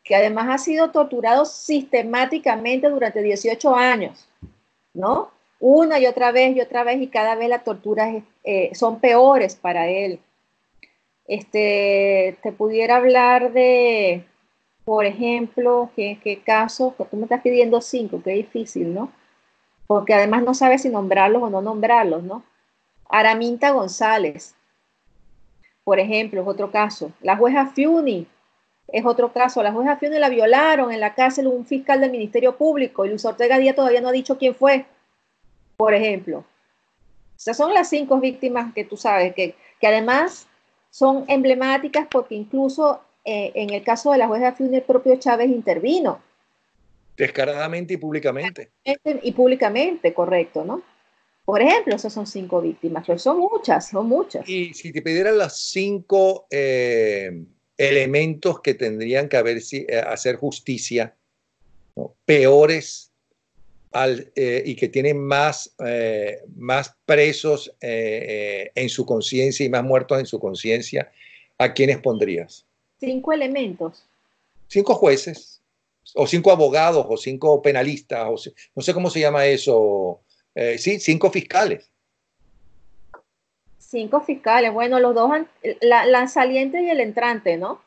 que además ha sido torturado sistemáticamente durante 18 años, ¿no? Una y otra vez, y cada vez las torturas son peores para él. Te pudiera hablar de, por ejemplo, qué caso, que tú me estás pidiendo 5, qué difícil, ¿no? Porque además no sabes si nombrarlos o no nombrarlos, ¿no? Araminta González, por ejemplo, es otro caso. La jueza Fiuni es otro caso. La jueza Fiuni la violaron en la cárcel un fiscal del Ministerio Público y Luis Ortega Díaz todavía no ha dicho quién fue, por ejemplo. Esas son las 5 víctimas que tú sabes, que además son emblemáticas porque incluso en el caso de la jueza Fiuni el propio Chávez intervino. Descaradamente y públicamente. Y públicamente, correcto, ¿no? Por ejemplo, esas son 5 víctimas, pero son muchas, son muchas. Y si te pidieran las 5 elementos que tendrían que hacer justicia, ¿no? Peores y que tienen más presos en su conciencia y más muertos en su conciencia, ¿a quiénes pondrías? 5 elementos. 5 jueces, o 5 abogados, o 5 penalistas, o no sé cómo se llama eso. Sí, 5 fiscales. 5 fiscales. Bueno, los dos, la saliente y el entrante, ¿no?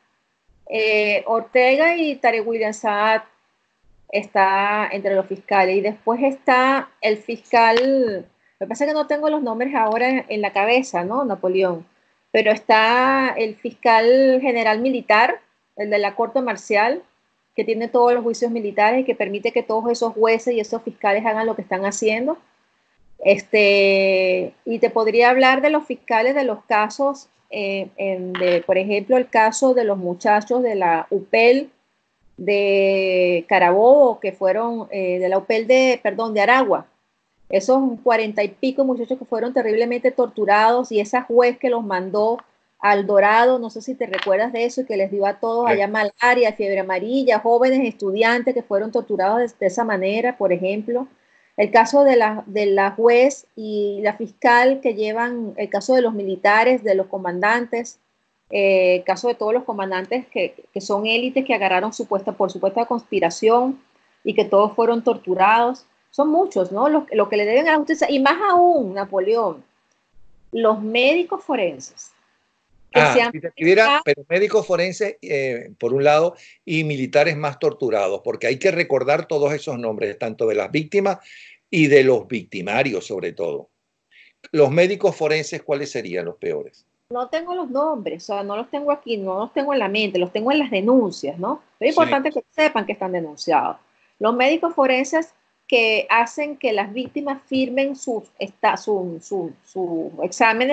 Ortega y Tarek William Saad está entre los fiscales. Y después está el fiscal, lo que pasa es que no tengo los nombres ahora en la cabeza, ¿no? Napoleón. Pero está el fiscal general militar, el de la corte marcial, que tiene todos los juicios militares y que permite que todos esos jueces y esos fiscales hagan lo que están haciendo. Y te podría hablar de los fiscales de los casos, por ejemplo, el caso de los muchachos de la UPEL de Carabobo, que fueron de la UPEL de Aragua, esos 40 y pico muchachos que fueron terriblemente torturados, y esa juez que los mandó al Dorado, no sé si te recuerdas de eso, y que les dio a todos allá malaria, fiebre amarilla, jóvenes estudiantes que fueron torturados de esa manera, por ejemplo. El caso de la juez y la fiscal que llevan el caso de los militares, de los comandantes, el caso de todos los comandantes que son élites que agarraron por supuesta conspiración y que todos fueron torturados. Son muchos, ¿no? Lo que le deben a la justicia, y más aún, Napoleón, los médicos forenses. Si te pidiera, pero médicos forenses, por un lado, y militares más torturados, porque hay que recordar todos esos nombres, tanto de las víctimas y de los victimarios, sobre todo. Los médicos forenses, ¿cuáles serían los peores? No tengo los nombres, o sea, no los tengo aquí, no los tengo en la mente, los tengo en las denuncias, ¿no? Pero es importante que sepan que están denunciados. Los médicos forenses que hacen que las víctimas firmen sus exámenes,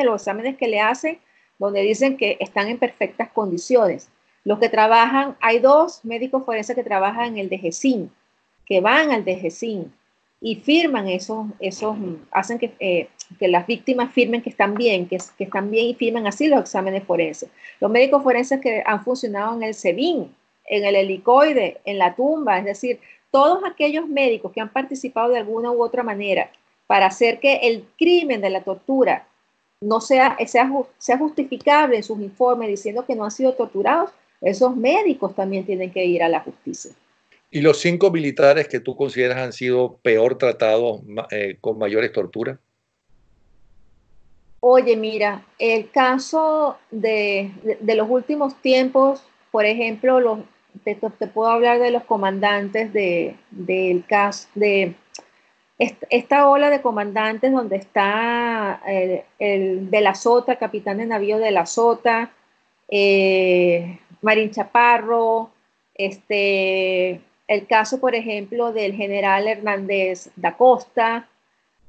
los exámenes que le hacen, donde dicen que están en perfectas condiciones. Los que trabajan, hay 2 médicos forenses que trabajan en el DGCIN, que van al DGCIN y firman hacen que las víctimas firmen que están bien, que están bien, y firman así los exámenes forenses. Los médicos forenses que han funcionado en el SEBIN, en el helicoide, en la tumba, es decir, todos aquellos médicos que han participado de alguna u otra manera para hacer que el crimen de la tortura no sea justificable en sus informes diciendo que no han sido torturados, esos médicos también tienen que ir a la justicia. ¿Y los 5 militares que tú consideras han sido peor tratados, con mayores torturas? Oye, mira, el caso de los últimos tiempos, por ejemplo, te puedo hablar de los comandantes del caso, de esta ola de comandantes donde está el de la Sota, el capitán de navío de la Sota, Marín Chaparro, el caso, por ejemplo, del general Hernández da Costa,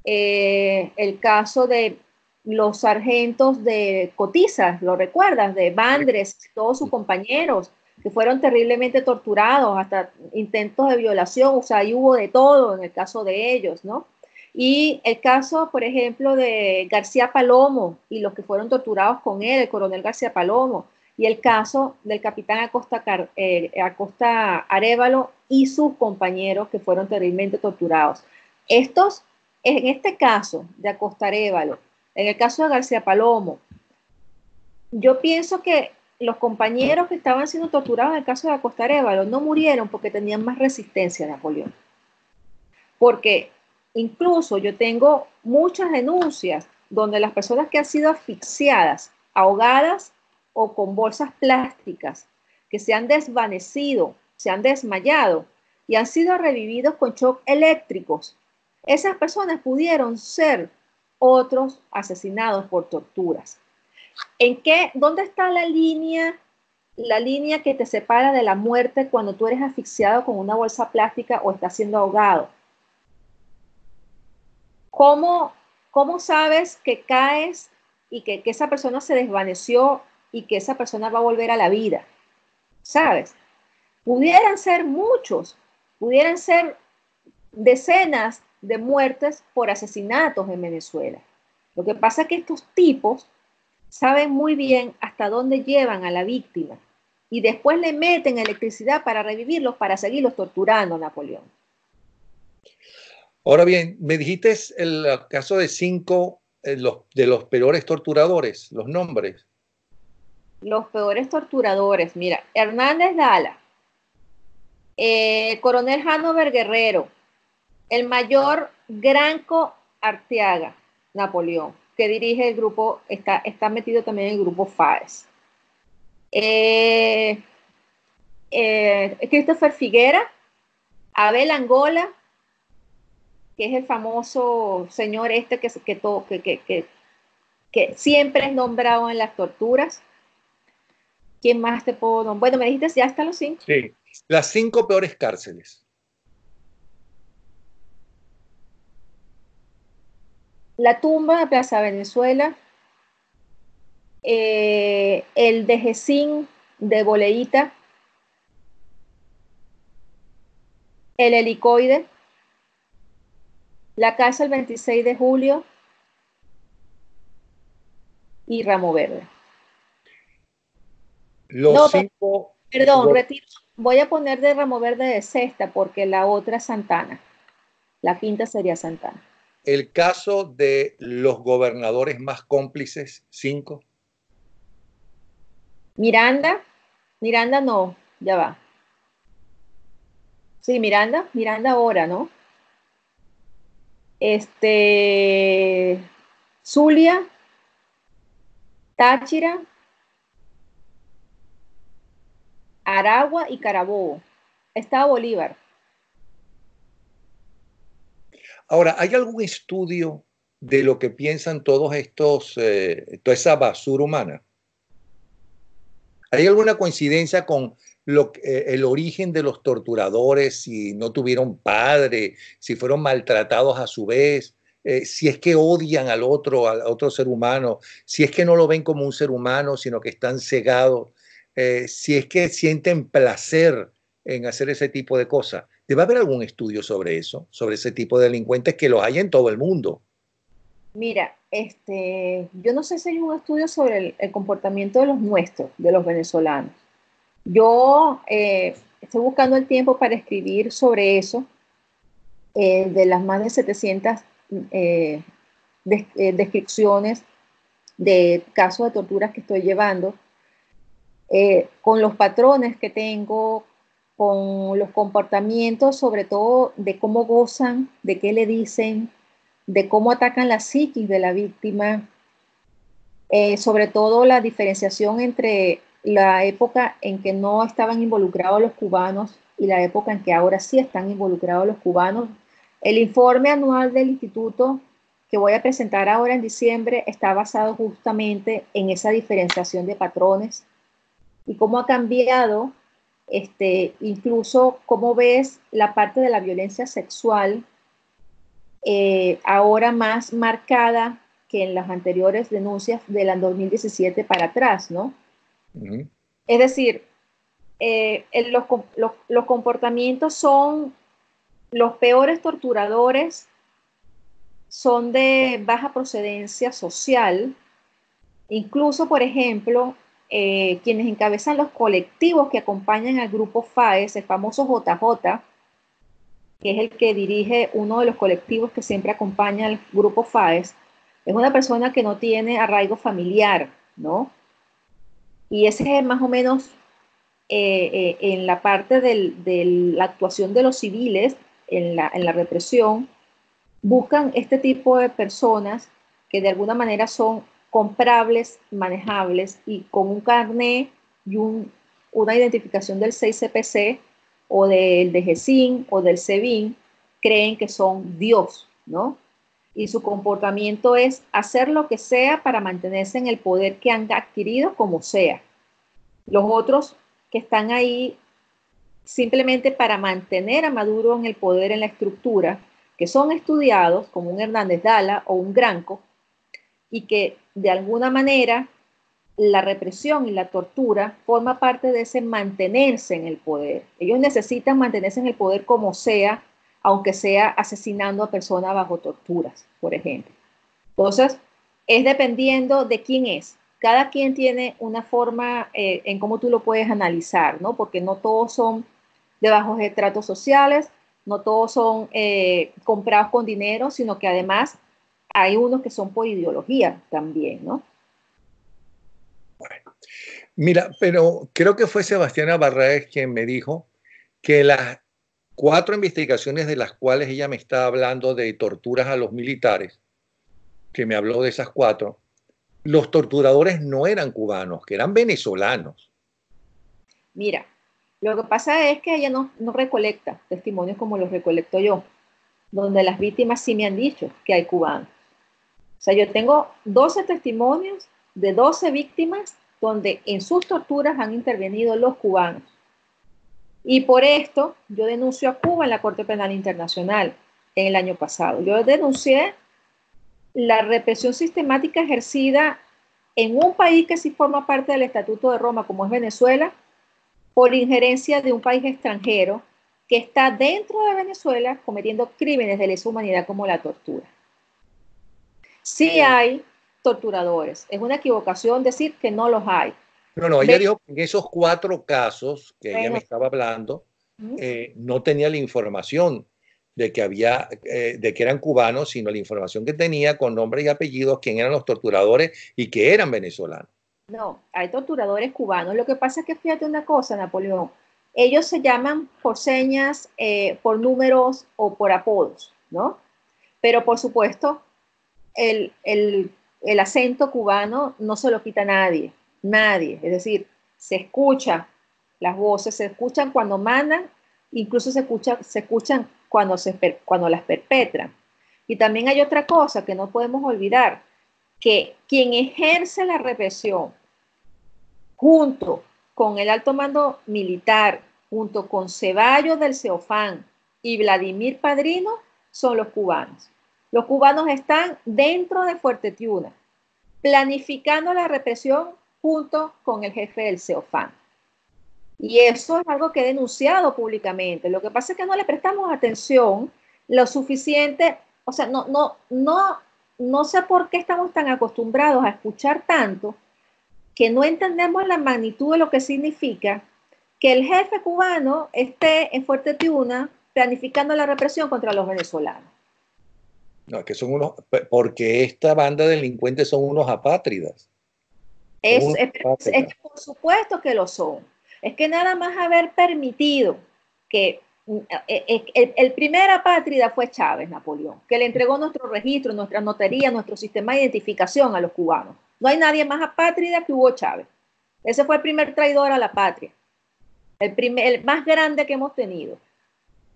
el caso de los sargentos de Cotizas, ¿lo recuerdas? De Bandres, todos sus compañeros que fueron terriblemente torturados, hasta intentos de violación, o sea, ahí hubo de todo en el caso de ellos, ¿no? Y el caso, por ejemplo, de García Palomo y los que fueron torturados con él, el coronel García Palomo, y el caso del capitán Acosta Arévalo y sus compañeros que fueron terriblemente torturados. En este caso de Acosta Arévalo, en el caso de García Palomo, yo pienso que los compañeros que estaban siendo torturados en el caso de Acosta Arévalo no murieron porque tenían más resistencia a Napoleón. Porque incluso yo tengo muchas denuncias donde las personas que han sido asfixiadas, ahogadas o con bolsas plásticas, que se han desvanecido, se han desmayado y han sido revividos con shock eléctricos, esas personas pudieron ser otros asesinados por torturas. ¿Dónde está la línea que te separa de la muerte cuando tú eres asfixiado con una bolsa plástica o estás siendo ahogado? ¿Cómo sabes que caes y que esa persona se desvaneció y que esa persona va a volver a la vida? ¿Sabes? Pudieran ser muchos, pudieran ser decenas de muertes por asesinatos en Venezuela. Lo que pasa es que estos tipos saben muy bien hasta dónde llevan a la víctima y después le meten electricidad para revivirlos, para seguirlos torturando, Napoleón. Ahora bien, me dijiste el caso de 5 de los peores torturadores, los nombres. Los peores torturadores. Mira, Hernández Dala, Coronel Hanover Guerrero, el mayor Granco Arteaga, Napoleón, que dirige el grupo, está metido también en el grupo FAES. Christopher Figuera, Abel Angola, que es el famoso señor este que siempre es nombrado en las torturas. ¿Quién más te puedo nombrar? Bueno, me dijiste, ya están los 5. Sí, las 5 peores cárceles. La tumba de Plaza Venezuela, el de Jesín de Boleíta, el helicoide, la casa el 26 de julio y Ramo Verde. Los 5... Perdón, retiro. Voy a poner de Ramo Verde de sexta porque la otra es Santana. La quinta sería Santana. El caso de los gobernadores más cómplices, 5. Miranda no, ya va. Sí, Miranda ahora, ¿no? Zulia, Táchira, Aragua y Carabobo. Estado Bolívar. Ahora, ¿hay algún estudio de lo que piensan todos estos, toda esa basura humana? ¿Hay alguna coincidencia con el origen de los torturadores, si no tuvieron padre, si fueron maltratados a su vez, si es que odian al otro ser humano, si es que no lo ven como un ser humano, sino que están cegados, si es que sienten placer en hacer ese tipo de cosas? Debe haber algún estudio sobre eso, sobre ese tipo de delincuentes que los hay en todo el mundo. Mira, yo no sé si hay un estudio sobre el comportamiento de los nuestros, de los venezolanos. Yo estoy buscando el tiempo para escribir sobre eso, de las más de 700 descripciones de casos de torturas que estoy llevando, con los patrones que tengo, con los comportamientos, sobre todo de cómo gozan, de qué le dicen, de cómo atacan la psiquis de la víctima, sobre todo la diferenciación entre la época en que no estaban involucrados los cubanos y la época en que ahora sí están involucrados los cubanos. El informe anual del instituto que voy a presentar ahora en diciembre está basado justamente en esa diferenciación de patrones y cómo ha cambiado, incluso cómo ves la parte de la violencia sexual ahora más marcada que en las anteriores denuncias del 2017 para atrás, ¿no? Uh-huh. Es decir, los comportamientos son los peores torturadores, son de baja procedencia social, incluso, por ejemplo, quienes encabezan los colectivos que acompañan al grupo FAES, el famoso JJ, que es el que dirige uno de los colectivos que siempre acompaña al grupo FAES, es una persona que no tiene arraigo familiar, ¿no? Y ese es más o menos en la parte de la actuación de los civiles, en la represión, buscan este tipo de personas que de alguna manera son comprables, manejables y con un carné y una identificación del 6CPC o del DGCIN o del SEBIN, creen que son Dios, ¿no? Y su comportamiento es hacer lo que sea para mantenerse en el poder que han adquirido como sea. Los otros que están ahí simplemente para mantener a Maduro en el poder, en la estructura, que son estudiados como un Hernández Dala o un Granco, y que de alguna manera la represión y la tortura forma parte de ese mantenerse en el poder. Ellos necesitan mantenerse en el poder como sea, aunque sea asesinando a personas bajo torturas, por ejemplo. Entonces, es dependiendo de quién es. Cada quien tiene una forma en cómo tú lo puedes analizar, ¿no? Porque no todos son de bajos estratos sociales, no todos son comprados con dinero, sino que además hay unos que son por ideología también, ¿no? Bueno, Mira, pero creo que fue Sebastiana Barraez quien me dijo que las 4 investigaciones de las cuales ella me está hablando de torturas a los militares, que me habló de esas 4, los torturadores no eran cubanos, que eran venezolanos. Mira, lo que pasa es que ella no recolecta testimonios como los recolecto yo, donde las víctimas sí me han dicho que hay cubanos. O sea, yo tengo 12 testimonios de 12 víctimas donde en sus torturas han intervenido los cubanos. Y por esto yo denuncio a Cuba en la Corte Penal Internacional en el año pasado. Yo denuncié la represión sistemática ejercida en un país que sí forma parte del Estatuto de Roma, como es Venezuela, por injerencia de un país extranjero que está dentro de Venezuela cometiendo crímenes de lesa humanidad como la tortura. Sí hay torturadores. Es una equivocación decir que no los hay. No, ella dijo que en esos 4 casos que ella me estaba hablando, no tenía la información de que había, de que eran cubanos, sino la información que tenía con nombres y apellidos, quién eran los torturadores y que eran venezolanos. No, hay torturadores cubanos. Lo que pasa es que fíjate una cosa, Napoleón. Ellos se llaman por señas, por números o por apodos, ¿no? Pero por supuesto, el acento cubano no se lo quita nadie, nadie. Es decir, se escucha las voces, se escuchan cuando mandan, incluso se escuchan cuando las perpetran. Y también hay otra cosa que no podemos olvidar, que quien ejerce la represión junto con el alto mando militar, junto con Ceballos del Ceofán y Vladimir Padrino, son los cubanos. Los cubanos están dentro de Fuerte Tiuna, planificando la represión junto con el jefe del Ceofán. Y eso es algo que he denunciado públicamente. Lo que pasa es que no le prestamos atención lo suficiente, o sea, no sé por qué estamos tan acostumbrados a escuchar tanto que no entendemos la magnitud de lo que significa que el jefe cubano esté en Fuerte Tiuna planificando la represión contra los venezolanos. No, que son unos, porque esta banda de delincuentes son unos apátridas. Es que por supuesto que lo son. Es que nada más haber permitido que el primer apátrida fue Chávez, Napoleón, que le entregó nuestro registro, nuestra notaría, nuestro sistema de identificación a los cubanos. No hay nadie más apátrida que Hugo Chávez. Ese fue el primer traidor a la patria, el más grande que hemos tenido.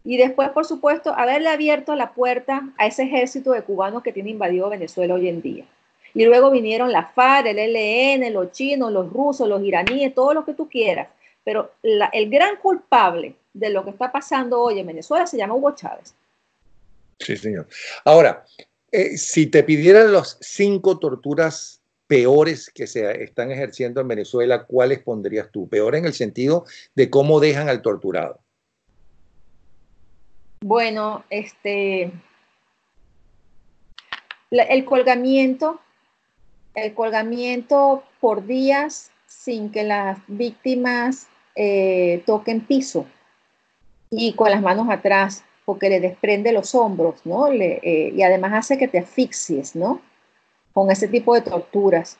Y después, por supuesto, haberle abierto la puerta a ese ejército de cubanos que tiene invadido Venezuela hoy en día. Y luego vinieron la FARC, el ELN, los chinos, los rusos, los iraníes, todo lo que tú quieras. Pero el gran culpable de lo que está pasando hoy en Venezuela se llama Hugo Chávez. Sí, señor. Ahora, si te pidieran las 5 torturas peores que se están ejerciendo en Venezuela, ¿cuáles pondrías tú? Peor en el sentido de cómo dejan al torturado. Bueno, el colgamiento por días sin que las víctimas toquen piso y con las manos atrás, porque le desprende los hombros, ¿no? Y además hace que te asfixies, ¿no? Con ese tipo de torturas.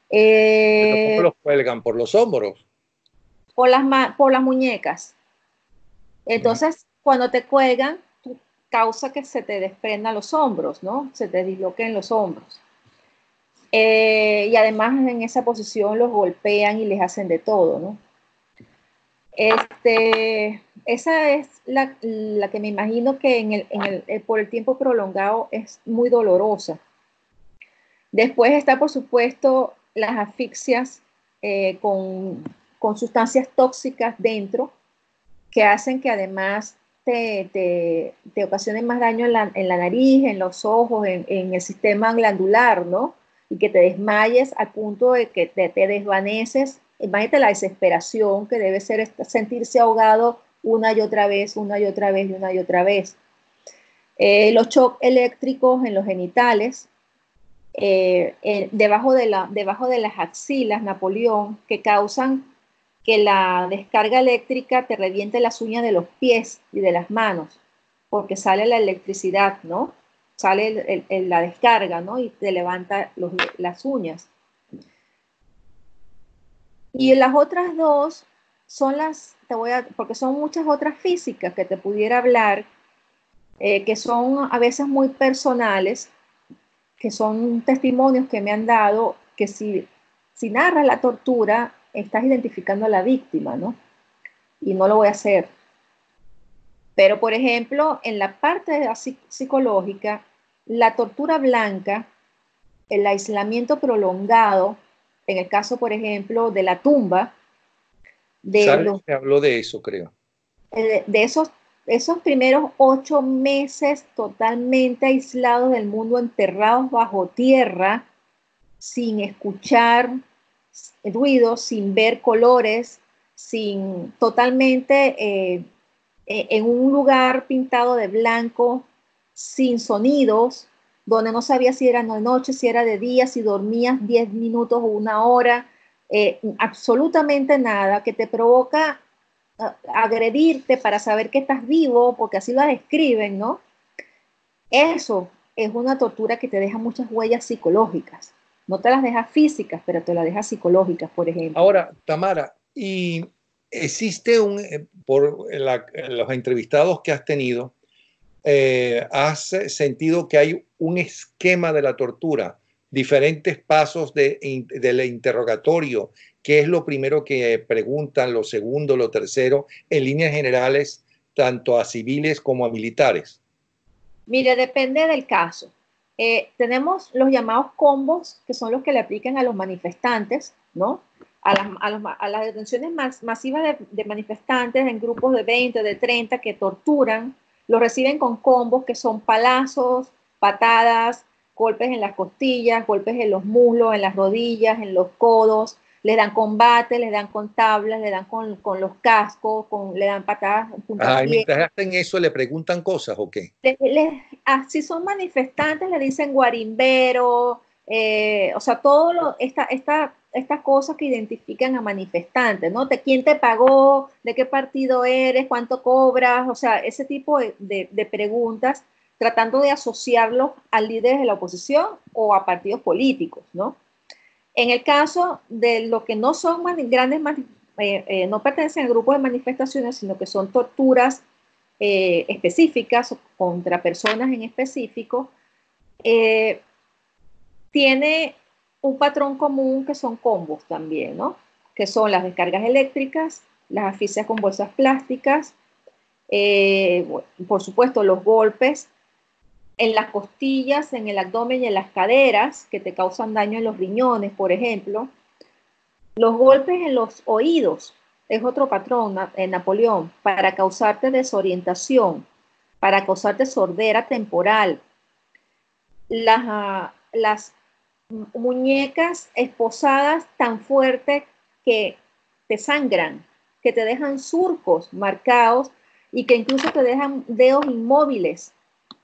¿Cómo los cuelgan? ¿Por los hombros? Por las muñecas. Entonces, cuando te cuelgan, causa que se te desprendan los hombros, ¿no? Se te disloquen los hombros. Y además en esa posición los golpean y les hacen de todo, ¿no? Esa es la que me imagino que por el tiempo prolongado es muy dolorosa. Después está, por supuesto, las asfixias con sustancias tóxicas dentro que hacen que además te ocasionen más daño en la nariz, en los ojos, en el sistema glandular, ¿no? Y que te desmayes al punto de que te desvaneces. Imagínate la desesperación que debe ser sentirse ahogado una y otra vez, una y otra vez, y una y otra vez. Los shocks eléctricos en los genitales, debajo de las axilas, Napoleón, que causan que la descarga eléctrica te reviente las uñas de los pies y de las manos, porque sale la electricidad, ¿no? Sale la descarga, ¿no? Y te levanta las uñas. Y las otras dos son porque son muchas otras físicas que te pudiera hablar, que son a veces muy personales, que son testimonios que me han dado, que si narras la tortura, estás identificando a la víctima, ¿no? Y no lo voy a hacer. Pero, por ejemplo, en la parte psicológica, la tortura blanca, el aislamiento prolongado, en el caso, por ejemplo, de la tumba, Sales que habló de eso, creo. De esos primeros 8 meses totalmente aislados del mundo, enterrados bajo tierra, sin escuchar ruidos, sin ver colores, totalmente en un lugar pintado de blanco, sin sonidos, donde no sabías si era de noche, si era de día, si dormías 10 minutos o una hora, absolutamente nada, que te provoca agredirte para saber que estás vivo, porque así lo describen, ¿no? Eso es una tortura que te deja muchas huellas psicológicas. No te las deja físicas, pero te las deja psicológicas, por ejemplo. Ahora, Tamara, y existe por los entrevistados que has tenido, ¿has sentido que hay un esquema de la tortura, diferentes pasos del interrogatorio? ¿Qué es lo primero que preguntan, lo segundo, lo tercero, en líneas generales, tanto a civiles como a militares? Mire, depende del caso. Tenemos los llamados combos, que son los que le aplican a los manifestantes, ¿no? A las detenciones masivas de manifestantes en grupos de 20, de 30 que torturan, los reciben con combos que son palazos, patadas, golpes en las costillas, golpes en los muslos, en las rodillas, en los codos, les dan combate, les dan con tablas, les dan con los cascos, le dan patadas, Ajá, y puntapiés. mientras hacen eso, ¿le preguntan cosas o qué? Si son manifestantes, le dicen guarimbero, o sea, estas cosas que identifican a manifestantes, ¿no? ¿Quién te pagó? ¿De qué partido eres? ¿Cuánto cobras? O sea, ese tipo de preguntas, tratando de asociarlos a líderes de la oposición o a partidos políticos, ¿no? En el caso de lo que no son no pertenecen a grupos de manifestaciones, sino que son torturas específicas contra personas en específico, tiene un patrón común que son combos también, ¿no? Que son las descargas eléctricas, las asfixias con bolsas plásticas, por supuesto los golpes en las costillas, en el abdomen y en las caderas, que te causan daño en los riñones, por ejemplo. Los golpes en los oídos es otro patrón en Napoleón, para causarte desorientación, para causarte sordera temporal. Las muñecas esposadas tan fuerte que te sangran, que te dejan surcos marcados y que incluso te dejan dedos inmóviles,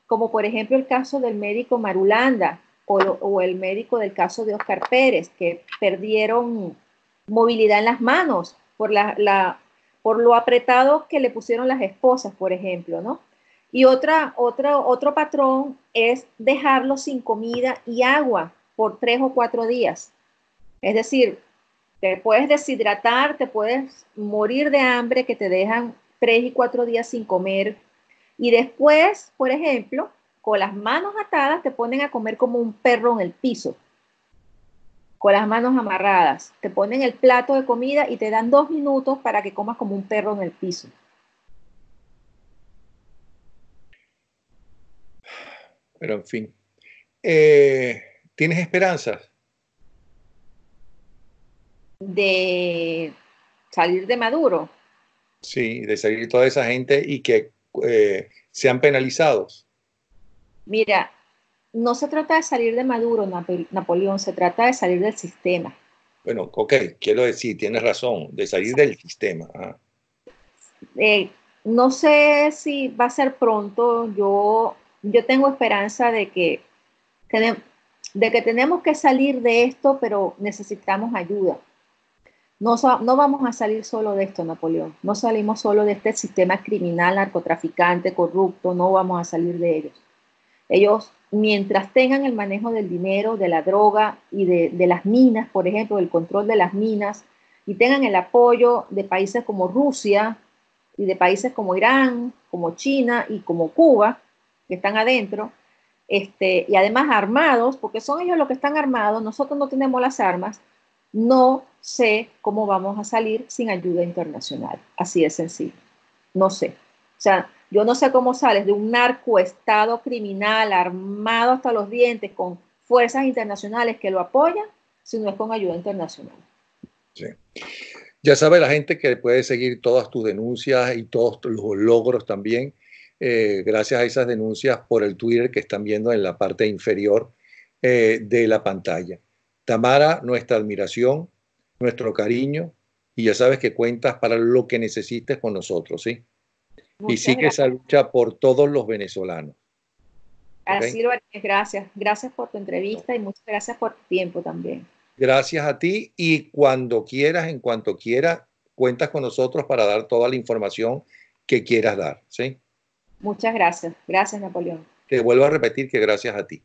como por ejemplo el caso del médico Marulanda o el médico del caso de Oscar Pérez, que perdieron movilidad en las manos por lo apretado que le pusieron las esposas, por ejemplo, ¿no? Y otro patrón es dejarlo sin comida y agua por 3 o 4 días. Es decir, te puedes deshidratar, te puedes morir de hambre, que te dejan 3 y 4 días sin comer. Y después, por ejemplo, con las manos atadas te ponen a comer como un perro en el piso, con las manos amarradas. Te ponen el plato de comida y te dan 2 minutos para que comas como un perro en el piso. Pero en fin, ¿tienes esperanzas? De salir de Maduro. Sí, de salir toda esa gente y que sean penalizados. Mira, no se trata de salir de Maduro, Napoleón, se trata de salir del sistema. Bueno, ok, quiero decir, tienes razón, de salir del sistema. Ajá. No sé si va a ser pronto. Yo tengo esperanza de que tenemos que salir de esto, pero necesitamos ayuda. No vamos a salir solo de esto, Napoleón. No salimos solo de este sistema criminal, narcotraficante, corrupto. No vamos a salir de ellos. Ellos, mientras tengan el manejo del dinero, de la droga y de las minas, por ejemplo, el control de las minas, y tengan el apoyo de países como Rusia y de países como Irán, como China y como Cuba, que están adentro, y además armados, porque son ellos los que están armados, nosotros no tenemos las armas, no sé cómo vamos a salir sin ayuda internacional. Así de sencillo. No sé. O sea, yo no sé cómo sales de un narcoestado criminal armado hasta los dientes con fuerzas internacionales que lo apoyan si no es con ayuda internacional. Sí. Ya sabe la gente que puede seguir todas tus denuncias y todos los logros también, gracias a esas denuncias por el Twitter que están viendo en la parte inferior de la pantalla. Tamara, nuestra admiración, nuestro cariño, y ya sabes que cuentas para lo que necesites con nosotros, ¿sí? Y Muchas sigue esa gracias. lucha por todos los venezolanos, ¿ok? Así lo haré. Gracias. Gracias por tu entrevista y muchas gracias por tu tiempo también. Gracias a ti y cuando quieras, en cuanto quieras, cuentas con nosotros para dar toda la información que quieras dar, ¿sí? Muchas gracias. Gracias, Napoleón. Te vuelvo a repetir que gracias a ti.